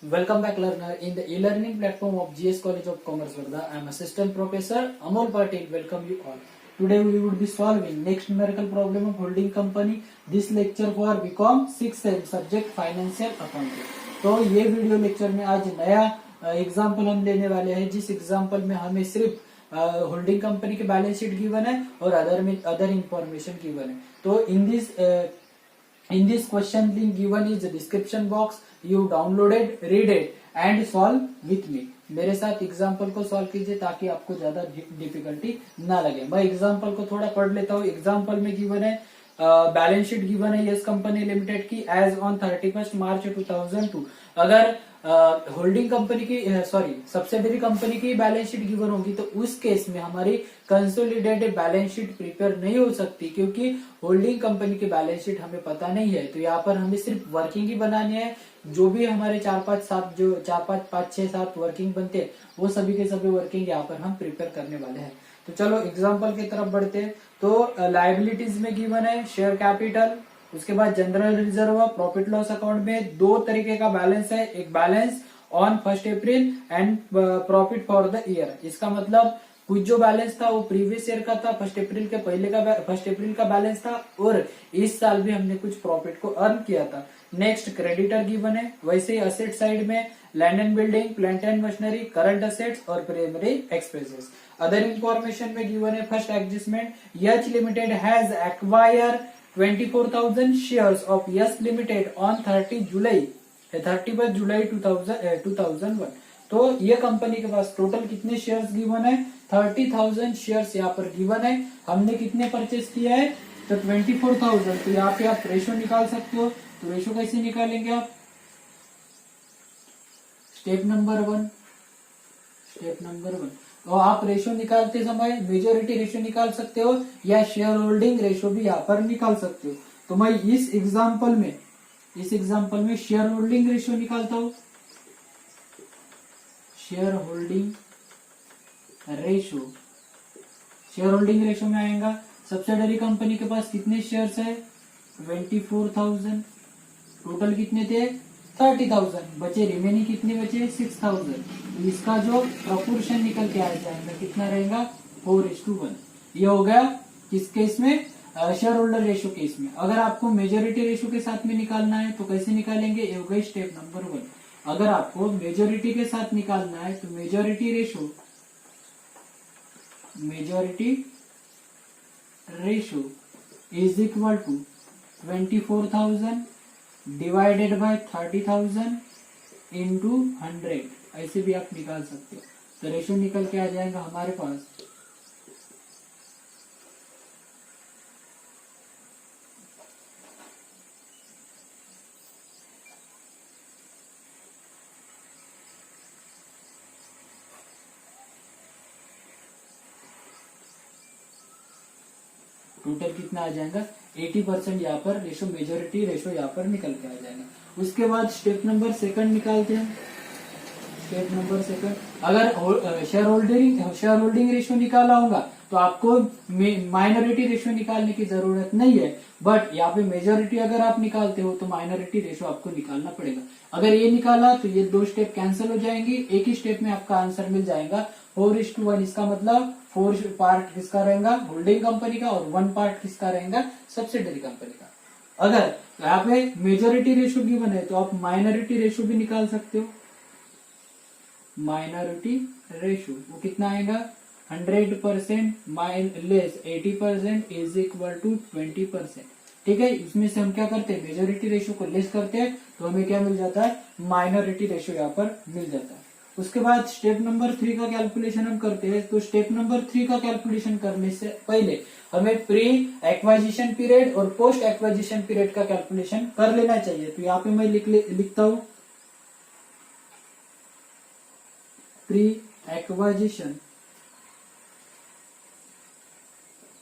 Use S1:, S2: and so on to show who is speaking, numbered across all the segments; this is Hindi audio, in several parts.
S1: Welcome back, learner. In the e-learning platform of GS College of Commerce, Varda, I am Assistant Professor Amol Patil. Welcome you all. Today we would be solving next numerical problem of holding company. This lecture for BCom 6th sem subject Financial Accounting. तो ये वीडियो लेक्चर में आज नया एग्जाम्पल हम लेने वाले हैं, जिस एग्जाम्पल में हमें सिर्फ होल्डिंग कंपनी के बैलेंस शीट गिवन है और अदर इंफॉर्मेशन गिवन है. तो in this question link given is the description box. You downloaded, read it and solve with me. मेरे साथ एग्जाम्पल को सॉल्व कीजिए ताकि आपको ज्यादा डिफिकल्टी ना लगे. मैं एग्जाम्पल को थोड़ा पढ़ लेता हूँ. एग्जाम्पल में गिवन है बैलेंस शीट गिवन है यस कंपनी लिमिटेड की एज ऑन 31 मार्च 2002. अगर होल्डिंग कंपनी की सब्सिडरी कंपनी की बैलेंस शीट गिवन होगी तो उस केस में हमारी कंसोलिडेटेड बैलेंस शीट प्रिपेयर नहीं हो सकती, क्योंकि होल्डिंग कंपनी की बैलेंस शीट हमें पता नहीं है. तो यहाँ पर हमें सिर्फ वर्किंग ही बनानी है. जो भी हमारे 4 5 6 7 वर्किंग बनते हैं वो सभी के सभी वर्किंग यहाँ पर हम प्रिपेयर करने वाले हैं. तो चलो एग्जाम्पल की तरफ बढ़ते हैं. तो लायबिलिटीज में गिवन है शेयर कैपिटल, उसके बाद general reserve, profit loss account में दो तरीके का बैलेंस है. एक balance on 1 April and profit for the year. इसका मतलब कुछ जो बैलेंस था वो प्रीवियस ईयर का था, 1 अप्रैल के पहले का 1 अप्रैल का बैलेंस था, और इस साल भी हमने कुछ प्रॉफिट को अर्न किया था. नेक्स्ट क्रेडिटर गिवन है. वैसे ही असेट साइड में land and building, plant and machinery, current assets और प्राइमरी एक्सपेंसेस. अदर इंफॉर्मेशन में गिवन है first adjustment. H limited has acquire 24,000 shares of yes limited on 31 जुलाई 2001. तो ये कंपनी के पास टोटल कितने शेयर्स गिवन है? 30,000 शेयर्स यहाँ पर गिवन है. हमने कितने परचेस किया है? तो 24,000. तो यहाँ पे आप रेशो निकाल सकते हो. तो रेशो कैसे निकालेंगे आप? Step number one. तो आप रेशो निकालते समय मेजोरिटी रेशो निकाल सकते हो या शेयर होल्डिंग रेशो भी यहाँ पर निकाल सकते हो. तो मैं इस एग्जांपल में शेयर होल्डिंग रेशो निकालता हूं. शेयर होल्डिंग रेशो में आएगा. सब्सिडरी कंपनी के पास कितने शेयर्स है? 24,000. टोटल कितने थे? 30,000. बचे रिमेनिंग कितने बचे? 6,000. तो इसका जो प्रोपोर्शन निकल के आ जाएगा कितना रहेगा? 4:1. ये हो गया किस केस में? शेयर होल्डर रेशो केस में. अगर आपको मेजोरिटी रेशो के साथ में निकालना है तो कैसे निकालेंगे? ये हो गई स्टेप नंबर 1. अगर आपको मेजोरिटी के साथ निकालना है तो majority ratio is equal to 24,000 divided by 30,000 into 100. ऐसे भी आप निकाल सकते हो. तो रेशो निकल के आ जाएगा हमारे पास टोटल कितना आ जाएगा? 80% यहाँ पर रेशो, मेजोरिटी रेशो यहाँ पर निकल के आ जाएगा. उसके बाद स्टेप नंबर 2 निकालते हैं. स्टेप नंबर 2, अगर शेयर होल्डिंग रेशो निकाला होगा तो आपको माइनॉरिटी रेशो निकालने की जरूरत नहीं है. बट यहाँ पे मेजोरिटी अगर आप निकालते हो तो माइनॉरिटी रेशो आपको निकालना पड़ेगा. अगर ये निकाला तो ये 2 स्टेप कैंसिल हो जाएंगी. एक ही स्टेप में आपका आंसर मिल जाएगा 4:1. इसका मतलब 4 पार्ट किसका रहेगा? होल्डिंग कंपनी का, और 1 पार्ट किसका रहेगा? सब्सिडरी कंपनी का. अगर यहाँ पे मेजोरिटी रेशो गिवन है तो आप माइनॉरिटी रेशो भी निकाल सकते हो. माइनॉरिटी रेशो वो कितना आएगा? 100% लेस 80% इज इक्वल टू 20%. ठीक है. इसमें से हम क्या करते हैं? मेजोरिटी रेशो को लेस करते हैं तो हमें क्या मिल जाता है? माइनॉरिटी रेशो यहाँ पर मिल जाता है. उसके बाद स्टेप नंबर 3 का कैलकुलेशन हम करते हैं. तो स्टेप नंबर 3 का कैलकुलेशन करने से पहले हमें प्री एक्वाजिशन पीरियड और पोस्ट एक्वाजिशन पीरियड का कैलकुलेशन कर लेना चाहिए. तो यहाँ पे मैं लिखता हूं प्री एक्वाजिशन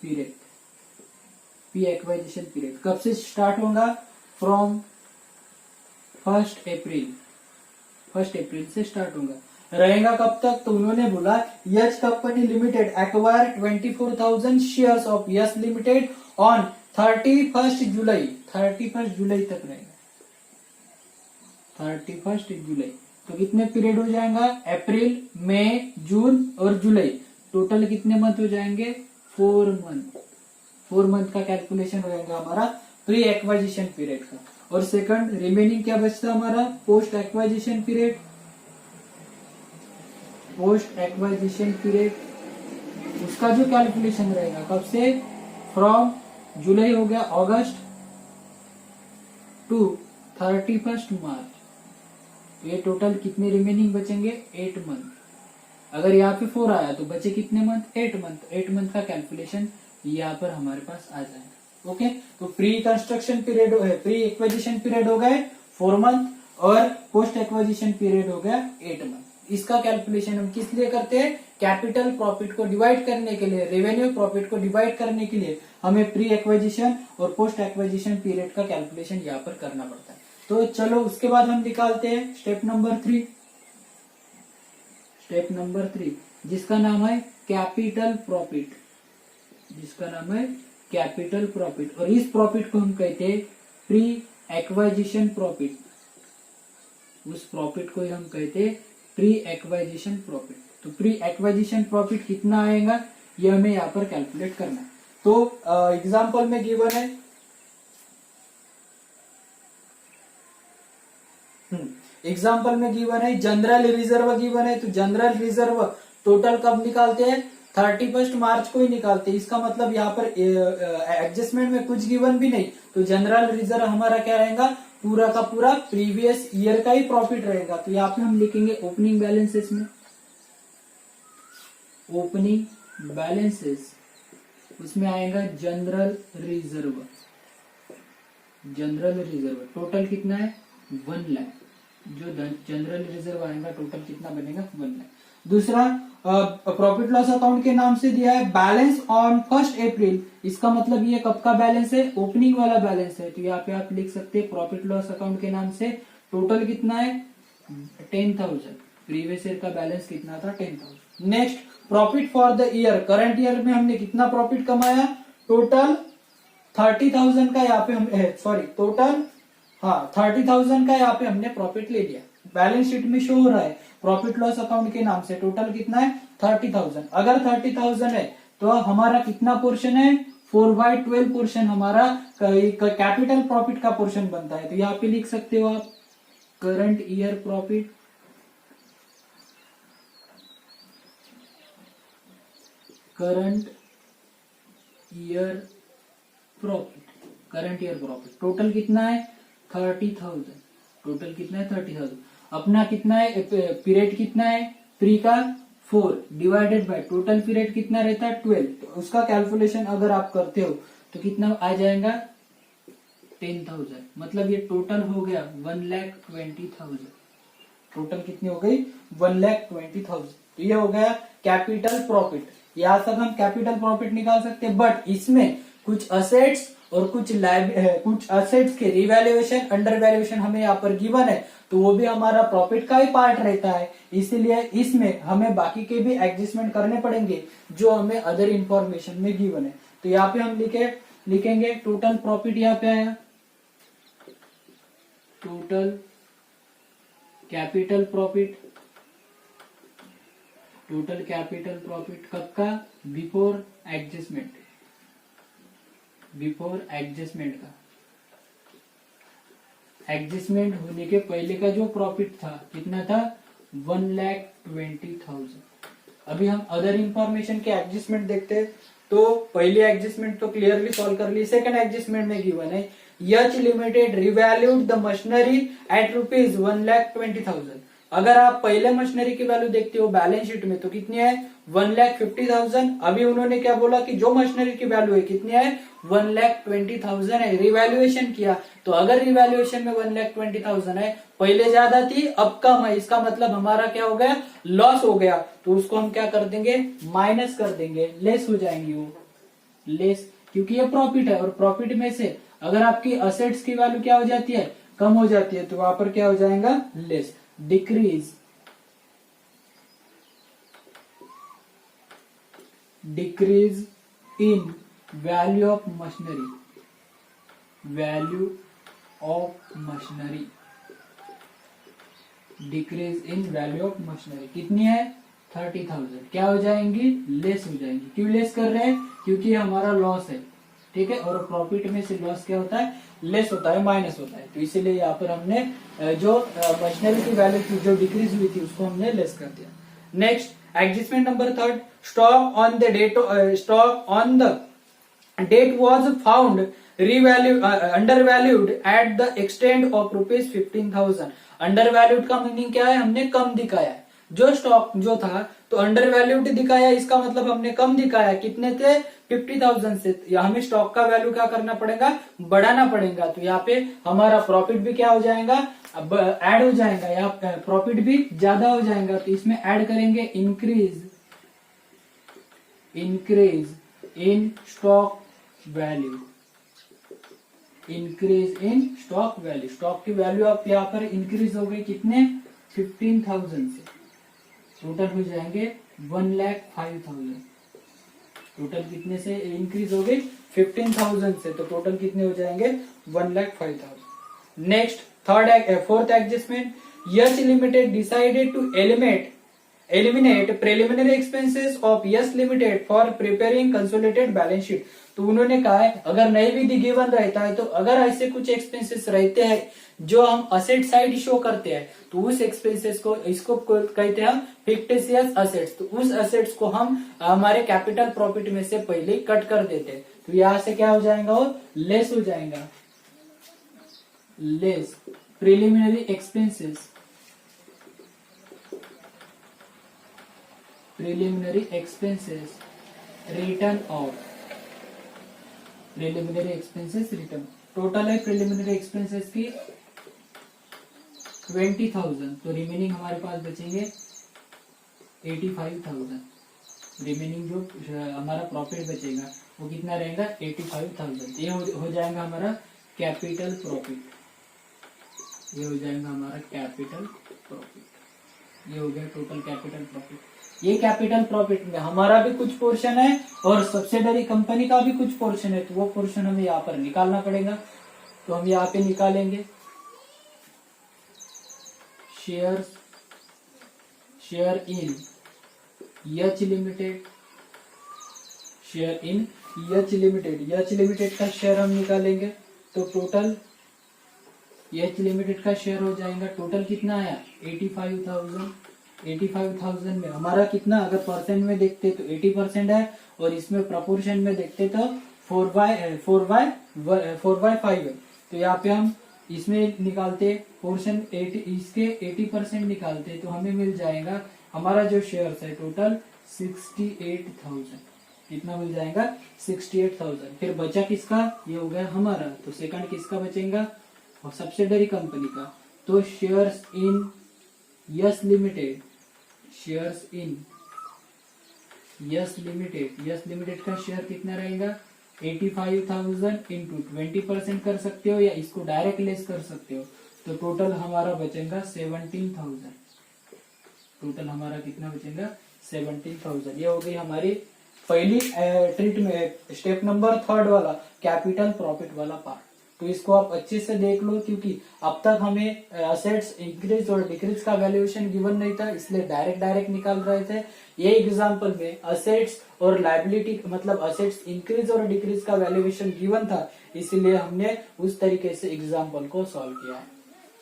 S1: पीरियड कब से स्टार्ट होगा? फ्रॉम 1 अप्रैल से स्टार्ट होगा. रहेगा कब तक? तो उन्होंने बोला H company limited acquire 24,000 shares of yes limited on 31 जुलाई तक रहेगा. 31 जुलाई तो कितने पीरियड हो जाएगा, अप्रैल, मई, जून और जुलाई, टोटल कितने मंथ हो जाएंगे, 4 मंथ। 4 मंथ का कैलकुलेशन हो जाएगा हमारा प्री एक्वाजिशन पीरियड का। और सेकंड रिमेनिंग क्या बचता हमारा, post acquisition period. Post acquisition period, उसका जो कैलकुलेशन रहेगा कब से, फ्रॉम जुलाई हो गया अगस्त टू 31 मार्च। तो ये टोटल कितने रिमेनिंग बचेंगे, 8 मंथ। अगर यहाँ पे 4 आया तो बचे कितने मंथ, 8 मंथ। 8 मंथ का कैलकुलेशन यहाँ पर हमारे पास आ जाएगा। ओके, तो pre construction period, pre acquisition period हो गए 4 मंथ और पोस्ट एक्विजिशन पीरियड हो गया 8 मंथ। इसका कैलकुलेशन हम किस लिए करते हैं, कैपिटल प्रॉफिट को डिवाइड करने के लिए, रेवेन्यू प्रॉफिट को डिवाइड करने के लिए हमें प्री एक्विजिशन और पोस्ट एक्विजिशन पीरियड का कैलकुलेशन यहाँ पर करना पड़ता है। तो चलो उसके बाद हम निकालते हैं स्टेप नंबर 3। स्टेप नंबर 3 जिसका नाम है कैपिटल प्रॉफिट, जिसका नाम है कैपिटल प्रॉफिट। और इस प्रॉफिट को हम कहते हैं प्री एक्वाजिशन प्रॉफिट। उस प्रॉफिट को हम कहते हैं प्री एक्वाजिशन प्रॉफिट। तो प्री एक्वाजिशन प्रॉफिट कितना आएगा ये हमें यहाँ पर कैलकुलेट करना है। तो एग्जांपल में गिवन है, एग्जांपल में गिवन है जनरल रिजर्व गिवन है। तो जनरल रिजर्व टोटल कब निकालते हैं, 31 मार्च को ही निकालते हैं। इसका मतलब यहाँ पर एडजस्टमेंट में कुछ गिवन भी नहीं। तो जनरल रिजर्व हमारा क्या रहेगा, पूरा का पूरा प्रीवियस ईयर का ही प्रॉफिट रहेगा। तो यहाँ पे हम लिखेंगे ओपनिंग बैलेंसेस में, ओपनिंग बैलेंसेस, उसमें आएगा general reserve. General reserve total कितना है, 1 लाख। जो जनरल रिजर्व आएगा टोटल कितना बनेगा, 1 लाख। दूसरा प्रॉफिट लॉस अकाउंट के नाम से दिया है बैलेंस ऑन 1 अप्रैल। इसका मतलब ये कब का बैलेंस है, ओपनिंग वाला बैलेंस है। तो यहाँ पे आप लिख सकते हैं प्रॉफिट लॉस अकाउंट के नाम से टोटल कितना है, 10,000। प्रीवियस ईयर का बैलेंस कितना था, 10,000। Next profit for the year, current year में हमने कितना प्रॉफिट कमाया, टोटल 30,000 का यहाँ पे हम टोटल 30,000 का यहाँ पे हमने प्रॉफिट ले लिया। बैलेंस शीट में शो हो रहा है प्रॉफिट लॉस अकाउंट के नाम से टोटल कितना है, 30,000। अगर 30,000 है तो हमारा कितना पोर्शन है, 4/12 पोर्शन हमारा कैपिटल प्रॉफिट का पोर्शन बनता है। तो यहाँ पे लिख सकते हो आप current year profit, current year profit, current year profit total कितना है, 30,000। टोटल कितना है, 30,000। अपना कितना है, पीरियड कितना है, प्री का 4 डिवाइडेड बाय टोटल पीरियड कितना रहता है, 12। तो उसका कैलकुलेशन अगर आप करते हो तो कितना आ जाएगा, 10,000। मतलब ये टोटल हो गया 1,20,000। टोटल कितनी हो गई, 1,20,000। तो ये हो गया कैपिटल प्रॉफिट। यहां तक हम कैपिटल प्रॉफिट निकाल सकते हैं। बट इसमें कुछ असेट्स और कुछ असेट्स के रिवैल्यूएशन, अंडर वैल्यूएशन हमें यहाँ पर गिवन है, तो वो भी हमारा प्रॉफिट का ही पार्ट रहता है। इसीलिए इसमें हमें बाकी के भी एडजस्टमेंट करने पड़ेंगे जो हमें अदर इंफॉर्मेशन में गिवन है। तो यहाँ पे हम लिखेंगे टोटल प्रॉफिट, यहाँ पे आया total capital profit. Total capital profit कब का, बिफोर एडजस्टमेंट, बिफोर एडजस्टमेंट का, एडजस्टमेंट होने के पहले का जो प्रॉफिट था कितना था, 1,20,000। अभी हम अदर इंफॉर्मेशन के एडजस्टमेंट देखते हैं। तो पहले एडजस्टमेंट तो क्लियरली सॉल्व कर ली। सेकंड एडजस्टमेंट में गिवन है H limited revalued the machinery at ₹1,20,000। अगर आप पहले मशीनरी की वैल्यू देखते हो बैलेंस शीट में तो कितनी है, 1,50,000। अभी उन्होंने क्या बोला कि जो मशीनरी की वैल्यू है कितनी है, 1,20,000 है। रिवैल्यूएशन किया तो अगर रिवैल्यूएशन में 1,20,000 है, पहले ज्यादा थी अब कम है, इसका मतलब हमारा क्या हो गया, लॉस हो गया। तो उसको हम क्या कर देंगे, माइनस कर देंगे, लेस हो जाएंगी वो, लेस, क्योंकि ये प्रॉफिट है। और प्रॉफिट में से अगर आपकी असेट्स की वैल्यू क्या हो जाती है, कम हो जाती है, तो वहां पर क्या हो जाएगा, less, decrease, decrease in value of machinery, value of machinery. Decrease in value of machinery कितनी है 30,000 क्या हो जाएंगी लेस हो जाएंगी। क्यों लेस कर रहे हैं क्योंकि हमारा लॉस है ठीक है और प्रॉफिट में से लॉस क्या होता है लेस होता है माइनस होता है। तो इसीलिए यहाँ पर हमने जो मशीनरी की वैल्यू थी जो डिक्रीज हुई थी उसको हमने लेस कर दिया। Next adjustment number third stock on the date stock on the date was found under valued at the extent of ₹15,000। Under valued का मीनिंग क्या है हमने कम दिखाया है। जो स्टॉक जो था तो अंडर वैल्यूड दिखाया इसका मतलब हमने कम दिखाया कितने थे 50,000 से। हमें स्टॉक का वैल्यू क्या करना पड़ेगा बढ़ाना पड़ेगा। तो यहाँ पे हमारा प्रॉफिट भी क्या हो जाएगा अब ऐड हो जाएगा यहाँ प्रॉफिट भी ज्यादा हो जाएगा। तो इसमें ऐड करेंगे increase in stock value increase in stock value. Stock की वैल्यू आप यहाँ पर इंक्रीज हो गई कितने 15,000 से टोटल हो जाएंगे 1,05,000। टोटल कितने से इंक्रीज हो गई 15,000 से तो टोटल कितने हो जाएंगे 1,05,000। Next fourth adjustment yes limited decided to eliminate preliminary expenses of Yes Limited for preparing consolidated balance sheet। तो उन्होंने कहा है अगर नई विधि गिवन रहता है तो अगर ऐसे कुछ एक्सपेंसेस रहते हैं जो हम असेट साइड शो करते हैं तो उस एक्सपेंसेस को इसको कहते हैं हम फिक्टिशियस असेट्स। तो उस असेट्स को हम हमारे कैपिटल प्रॉफिट में से पहले कट कर देते हैं। तो यहां से क्या हो जाएगा वो लेस हो जाएगा less preliminary expenses return of preliminary expenses return. Total है प्रिलिमिनरी एक्सपेंसेस की 20,000 तो रिमेनिंग हमारे पास बचेंगे 85,000। रिमेनिंग जो हमारा प्रॉफिट बचेगा वो कितना रहेगा 85,000। ये हो जाएगा हमारा कैपिटल प्रॉफिट। ये हो जाएगा हमारा कैपिटल प्रॉफिट। ये हो गया टोटल कैपिटल प्रॉफिट। ये कैपिटल प्रॉफिट में हमारा भी कुछ पोर्शन है और सब्सिडरी कंपनी का भी कुछ पोर्शन है। तो वो पोर्शन हमें यहाँ पर निकालना पड़ेगा। तो हम यहाँ पे निकालेंगे share in H limited. Share in H limited का शेयर हम निकालेंगे तो टोटल यच लिमिटेड का शेयर हो जाएगा। टोटल कितना आया 85,000 में हमारा कितना अगर परसेंट में देखते तो 80% है और इसमें प्रपोर्शन में देखते तो 4/5 है। तो यहाँ पे हम इसमें निकालते पोर्शन 80 इसके 80% निकालते तो हमें मिल जाएगा हमारा जो शेयर है टोटल 68,000। कितना मिल जाएगा 68,000। फिर बचा किसका ये हो गया हमारा। तो सेकंड किसका बचेगा और सब्सिडरी कंपनी का। तो शेयर्स इन यस लिमिटेड का शेयर कितना रहेगा 85,000 इंटू 20% कर सकते हो या इसको डायरेक्ट लेस कर सकते हो। तो टोटल हमारा बचेगा 17,000। टोटल हमारा कितना बचेगा 17,000। ये हो गई हमारी पहली ट्रीट में स्टेप नंबर थर्ड वाला कैपिटल प्रॉफिट वाला पार्ट। तो इसको आप अच्छे से देख लो क्योंकि अब तक हमें असेट्स इंक्रीज और डिक्रीज का वैल्यूएशन गिवन नहीं था इसलिए डायरेक्ट निकाल रहे थे। ये एग्जांपल में असेट्स और लायबिलिटी मतलब असेट्स इंक्रीज और डिक्रीज का वैल्यूएशन गिवन था इसीलिए हमने उस तरीके से एग्जांपल को सॉल्व किया है।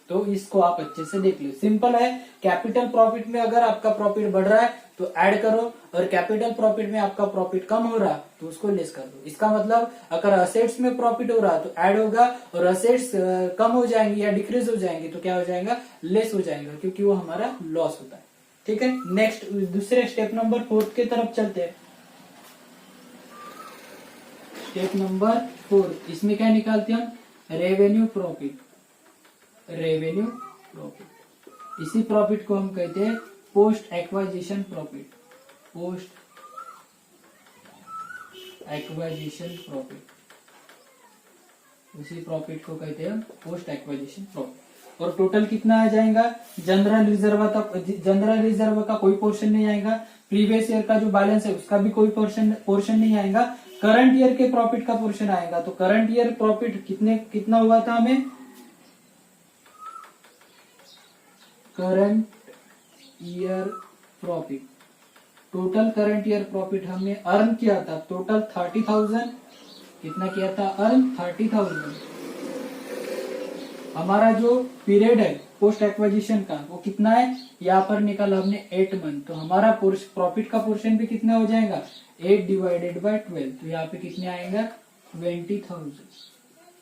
S1: तो इसको आप अच्छे से देख लो। सिंपल है कैपिटल प्रॉफिट में अगर आपका प्रॉफिट बढ़ रहा है तो ऐड करो और कैपिटल प्रॉफिट में आपका प्रॉफिट कम हो रहा है तो उसको लेस कर दो। इसका मतलब अगर असेट्स में प्रॉफिट हो रहा है तो ऐड होगा और असेट्स कम हो जाएंगी या डिक्रीज हो जाएंगी तो क्या हो जाएगा लेस हो जाएगा क्योंकि वो हमारा लॉस होता है। ठीक है नेक्स्ट दूसरे स्टेप नंबर 4 की तरफ चलते हैं। स्टेप नंबर 4 इसमें क्या निकालते हैं हम रेवेन्यू प्रॉफिट। इसी प्रॉफिट को हम कहते हैं पोस्ट एक्वाजिशन प्रॉफिट। उसी प्रॉफिट को कहते हैं पोस्ट एक्वाजिशन प्रॉफिट। और टोटल कितना आ जाएगा जनरल रिजर्व का कोई पोर्शन नहीं आएगा। प्रीवियस ईयर का जो बैलेंस है उसका भी कोई पोर्शन नहीं आएगा। करंट ईयर के प्रॉफिट का पोर्शन आएगा। तो करंट ईयर प्रॉफिट कितना हुआ था हमें current year profit, total current year profit हमने अर्न किया था टोटल 30,000। कितना किया था अर्न 30,000। हमारा जो पीरियड है पोस्ट एक्विजिशन का वो कितना है, यहाँ पर निकाला हमने 8 मंथ, तो हमारा प्रॉफिट का पोर्शन भी कितना हो जाएगा 8 डिवाइडेड बाय 12, तो यहाँ पे कितने आएगा 20,000।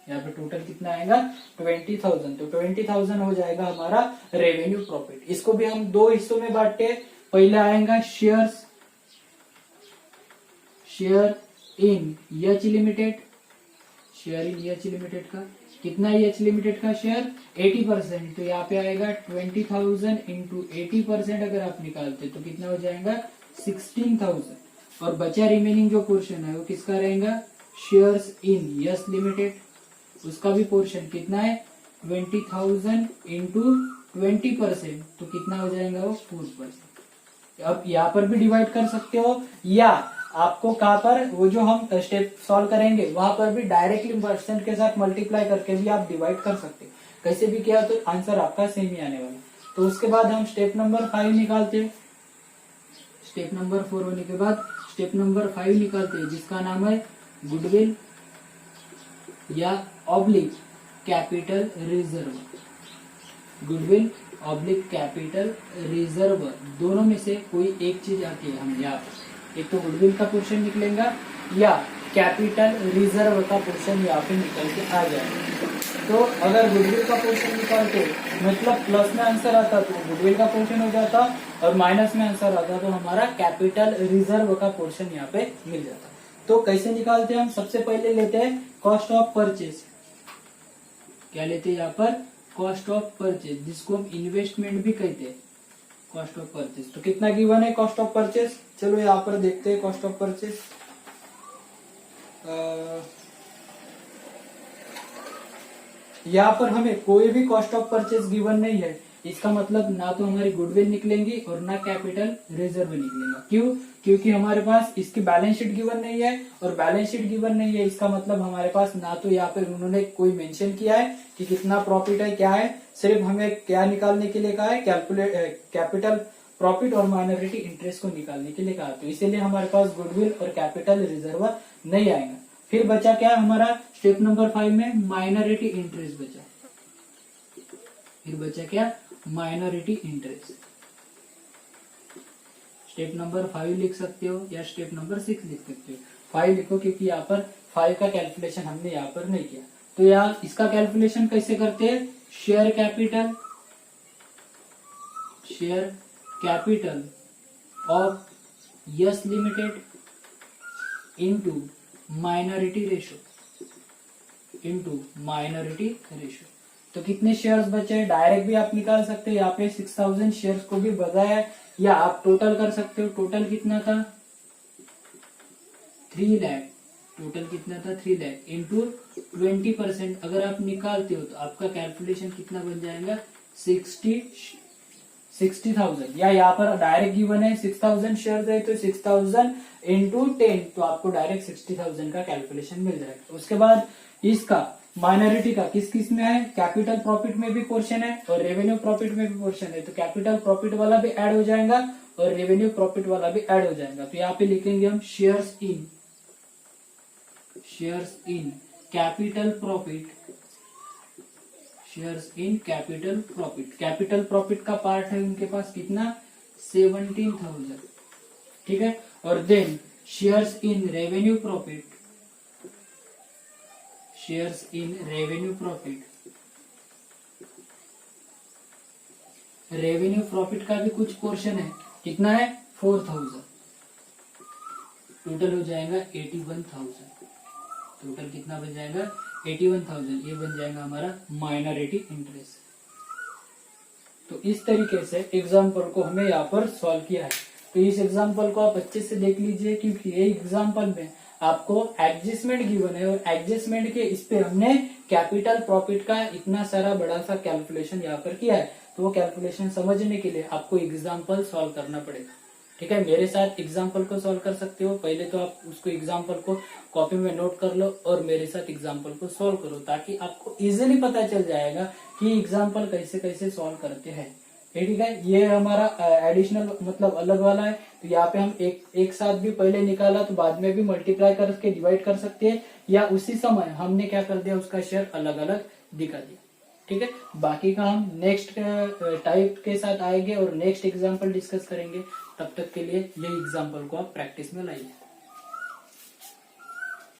S1: यहाँ पे टोटल कितना आएगा 20,000, तो 20,000 हो जाएगा हमारा रेवेन्यू प्रॉफिट। इसको भी हम दो हिस्सों में बांटते हैं। पहले आएगा share in H limited, share in H limited का कितना है, एच लिमिटेड का शेयर 80%, तो यहाँ पे आएगा 20,000 इंटू 80%। अगर आप निकालते तो कितना हो जाएगा 16,000। और बचा रिमेनिंग जो पोर्शन है वो किसका रहेगा, शेयर्स इन यस लिमिटेड, उसका भी पोर्शन कितना है 20,000 इंटू 20%, तो कितना हो जाएगा वो 4%। अब यहाँ पर भी डिवाइड कर सकते हो, या आपको कहाँ पर वो जो हम स्टेप सॉल्व करेंगे वहां पर भी डायरेक्टली परसेंट के साथ मल्टीप्लाई करके भी आप डिवाइड कर सकते हैं। कैसे भी किया तो आंसर आपका सेम ही आने वाला। तो उसके बाद हम स्टेप नंबर 5 निकालते हैं। स्टेप नंबर 4 होने के बाद स्टेप नंबर 5 निकालते हैं, जिसका नाम है गुडविल या oblique capital reserve. Goodwill oblique capital reserve, दोनों में से कोई एक चीज आती है हम यहाँ पर, एक तो गुडविल का पोर्शन निकलेगा या कैपिटल रिजर्व का पोर्शन यहाँ पे निकल के आ जाएगा। तो अगर गुडविल का पोर्शन निकालते मतलब प्लस में आंसर आता तो गुडविल का पोर्शन हो जाता, और माइनस में आंसर आता तो हमारा कैपिटल रिजर्व का पोर्शन यहाँ पे मिल जाता। तो कैसे निकालते हैं हम, सबसे पहले लेते हैं कॉस्ट ऑफ परचेज। क्या लेते हैं यहाँ पर, कॉस्ट ऑफ परचेज, जिसको हम इन्वेस्टमेंट भी कहते हैं, कॉस्ट ऑफ परचेज। तो कितना गिवन है कॉस्ट ऑफ परचेज, चलो यहाँ पर देखते हैं कॉस्ट ऑफ परचेज। यहाँ पर हमें कोई भी कॉस्ट ऑफ परचेज गिवन नहीं है, इसका मतलब ना तो हमारी गुडविल निकलेंगी और ना कैपिटल रिजर्व निकलेगा। क्यों, क्योंकि हमारे पास इसकी बैलेंस शीट गिवन नहीं है, और बैलेंस शीट गिवन नहीं है इसका मतलब हमारे पास ना तो यहाँ पे उन्होंने कोई मेंशन किया है कि कितना प्रॉफिट है क्या है, सिर्फ हमें क्या निकालने के लिए कहा है, कैपिटल प्रॉफिट और माइनॉरिटी इंटरेस्ट को निकालने के लिए कहा। तो इसीलिए हमारे पास गुडविल और कैपिटल रिजर्व नहीं आएगा। फिर बचा क्या हमारा स्टेप नंबर 5 में, माइनॉरिटी इंटरेस्ट बचा। फिर बचा क्या, माइनॉरिटी इंटरेस्ट। स्टेप नंबर 5 लिख सकते हो या स्टेप नंबर 6 लिख सकते हो। 5 लिखो क्योंकि यहाँ पर 5 का कैलकुलेशन हमने यहाँ पर नहीं किया। तो यहाँ इसका कैलकुलेशन कैसे करते हैं, share capital of yes limited into minority ratio. तो कितने शेयर्स बचे हैं, डायरेक्ट भी आप निकाल सकते हो, यहाँ पे 6,000 शेयर्स को भी बजाया है, या आप टोटल कर सकते हो। टोटल कितना था 3 लाख, टोटल कितना था 3 लाख इंटू 20% अगर आप निकालते हो तो आपका कैलकुलेशन कितना बन जाएगा 60,000, या यहाँ पर डायरेक्ट गिवन है 6,000 शेयर है तो 6,000 इंटू 10, तो आपको डायरेक्ट 60,000 का कैलकुलेशन मिल जाएगा। उसके बाद इसका माइनॉरिटी का किस किस में है, कैपिटल प्रॉफिट में भी पोर्शन है और रेवेन्यू प्रॉफिट में भी पोर्शन है, तो कैपिटल प्रॉफिट वाला भी ऐड हो जाएगा और रेवेन्यू प्रॉफिट वाला भी ऐड हो जाएगा। तो यहाँ पे लिखेंगे हम shares in capital profit, shares in capital profit. Capital profit का पार्ट है उनके पास कितना 17,000, ठीक है। और then shares in revenue profit, shares in revenue profit का भी कुछ पोर्शन है, कितना है 4,000, टोटल हो जाएगा 81,000। टोटल कितना बन जाएगा 81,000, ये बन जाएगा हमारा माइनॉरिटी इंटरेस्ट। तो इस तरीके से एग्जाम्पल को हमें यहाँ पर सॉल्व किया है। तो इस एग्जाम्पल को आप अच्छे से देख लीजिए, क्योंकि ये एग्जाम्पल में आपको एडजस्टमेंट गिवन है और एडजस्टमेंट के इस पे हमने कैपिटल प्रॉफिट का इतना सारा बड़ा सा कैलकुलेशन यहाँ पर किया है। तो वो कैलकुलेशन समझने के लिए आपको एग्जाम्पल सॉल्व करना पड़ेगा, ठीक है। मेरे साथ एग्जाम्पल को सॉल्व कर सकते हो, पहले तो आप उसको एग्जाम्पल को कॉपी में नोट कर लो और मेरे साथ एग्जाम्पल को सॉल्व करो, ताकि आपको इजीली पता चल जाएगा कि एग्जाम्पल कैसे कैसे सॉल्व करते हैं। ठीक है, ये हमारा एडिशनल मतलब अलग वाला है, तो यहाँ पे हम एक साथ भी पहले निकाला तो बाद में भी मल्टीप्लाई करके डिवाइड कर सकते हैं, या उसी समय हमने क्या कर दिया उसका शेयर अलग अलग दिखा दिया। ठीक है, बाकी का हम नेक्स्ट टाइप के साथ आएंगे और नेक्स्ट एग्जाम्पल डिस्कस करेंगे। तब तक के लिए ये एग्जाम्पल को आप प्रैक्टिस में लाइए।